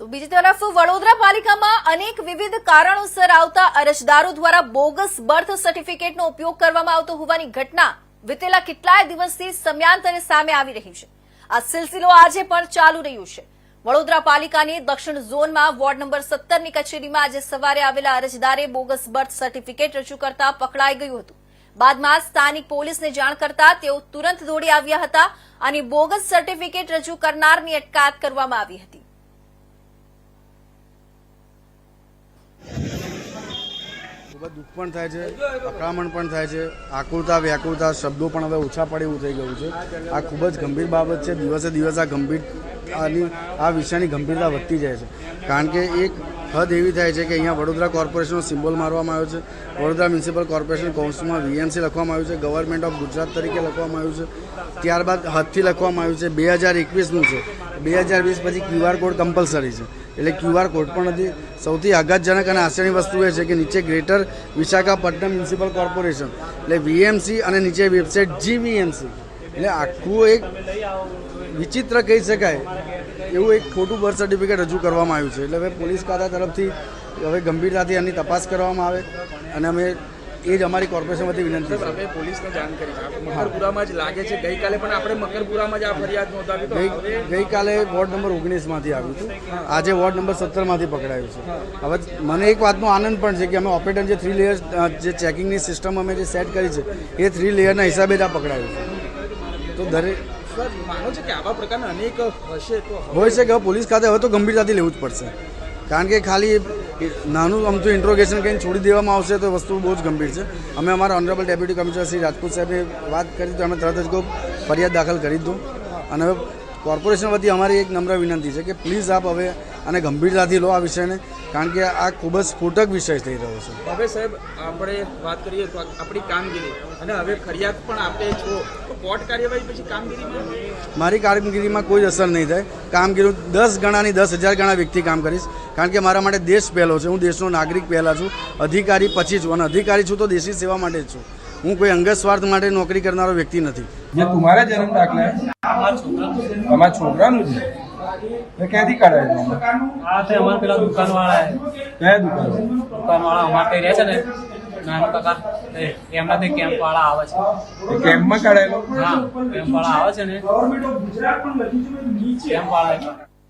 તો બીજી તરફ વડોદરા પાલિકામાં અનેક વિવિધ કારણોસર આવતા અરજદારો દ્વારા બોગસ બર્થ સર્ટિફિકેટનો ઉપયોગ કરવામાં આવતો હોવાની ઘટના વિતેલા કેટલાય દિવસથી સમયાંતરે સામે આવી રહી છે। આ સિલસિલો આજે પણ ચાલુ રહ્યું છે। વડોદરા પાલિકાની દક્ષિણ ઝોનમાં વોર્ડ નંબર 17 ની કચેરીમાં આજે સવારે આવેલા અરજદારે બોગસ બર્થ સર્ટિફિકેટ રજૂ કરતા પકડાઈ ગયું હતું। બાદમાં સ્થાનિક પોલીસને જાણ કરતા તેઓ તુરંત દોડી આવ્યા હતા અને બોગસ સર્ટિફિકેટ રજૂ કરનારની અટકાયત કરવામાં આવી હતી। ખૂબ દુઃખ પણ થાય છે, અકળામણ પણ થાય છે, આકુરતા વ્યાકુરતા શબ્દો પણ હવે ઓછા પડે એવું થઈ ગયું છે। આ ખૂબ જ ગંભીર બાબત છે। દિવસે દિવસ આ વિષયની ગંભીરતા વધતી જાય છે, કારણ કે એક હદ એવી થાય છે કે અહીંયા વડોદરા કોર્પોરેશનનો સિમ્બોલ મારવામાં આવ્યો છે, વડોદરા મ્યુનિસિપલ કોર્પોરેશન કૌંસમાં વીએમસી લખવામાં આવ્યું છે, ગવર્મેન્ટ ઓફ ગુજરાત તરીકે લખવામાં આવ્યું છે, ત્યારબાદ હદથી લખવામાં આવ્યું છે 2021નું છે, 2020 પછી QR કોડ કમ્પલસરી છે, એટલે QR કોડ પણ નથી। સૌથી આઘાતજનક અને આશ્ચર્યની વસ્તુ એ છે કે નીચે ગ્રેટર વિશાખાપટ્ટનમ મ્યુનિસિપલ કોર્પોરેશન એટલે VMC અને નીચે વેબસાઇટ GVMC, એટલે આખું એક વિચિત્ર કહી શકાય એવું એક ખોટું બર્થ સર્ટિફિકેટ રજૂ કરવામાં આવ્યું છે। એટલે હવે પોલીસ ખાતા તરફથી હવે ગંભીરતાથી એની તપાસ કરવામાં આવે અને અમે એ જ અમારી કોર્પોરેશન વતી વિનંતી છે। આપણે પોલીસને જાણ કરી છે, મકરપુરામાં જ લાગે છે। ગઈકાલે પણ આપણે મકરપુરામાં જ આ ફરિયાદ નોંધાવી તો ગઈકાલે વોર્ડ નંબર 19માંથી આવ્યું હતું, આજે વોર્ડ નંબર 17માંથી પકડાયું છે। હવે મને એક વાતનો આનંદ પણ છે કે અમે ઓપરેટર જે 3 લેયર જે ચેકિંગની સિસ્ટમ અમે જે સેટ કરી છે એ 3 લેયરના હિસાબે જ આ પકડાયું છે। તો દરેક માનો છે કે આવા પ્રકારના અનેક હશે તો હોય છે કે પોલીસ ખાતે હવે તો ગંભીરતાથી લેવું જ પડશે, કારણ કે ખાલી નાનું અમથું ઇન્ટ્રોગેશન કરીને છોડી દેવામાં આવશે તો વસ્તુ બહુ જ ગંભીર છે। અમે અમારા honourable deputy commissioner Shri Rajput સાહેબે વાત કરી તો અમે તરત જ ફરિયાદ દાખલ કરી દઉં અને હવે કોર્પોરેશન વતી અમારી એક નમ્ર વિનંતી છે કે પ્લીઝ આપ હવે આને ગંભીરતાથી લો આ વિષયને, કારણ કે આ ખૂબ જ સ્ફોટક વિષય થઈ રહ્યો છે। હવે સાહેબ આપણે વાત કરીએ તો આપણી કામગીરી અને હવે ફરિયાદ પણ આપે છો તો કોર્ટ કાર્યવાહી પછી કામગીરીમાં મારી કામગીરીમાં કોઈ અસર નહીં થાય। કામગીરી 10 ગણાની 10,000 ગણા વ્યક્તિ કામ કરીશ, કારણ કે મારા માટે દેશ પહેલો છે, હું દેશનો નાગરિક પહેલા છું, અધિકારી પછી છું, અને અધિકારી છું તો દેશી સેવા માટે જ છું। હું કોઈ અંગત સ્વાર્થ માટે નોકરી કરનારો વ્યક્તિ નથી। ये तुम्हारा जन्म दाखला है? हमारा छोकराનું છે એ ક્યાંથી કાઢાય? આ તે અમાર પેલા દુકાનવાળા હે। કયા દુકાન? દુકાનવાળા અમાર તે રહે છે ને નાનો કાકા, એમના તે કેમ્પવાળા આવે છે। એ કેમ્પમાં કાઢાયેલો? હા, કેમ્પવાળા આવે છે ને, કેમ્પવાળા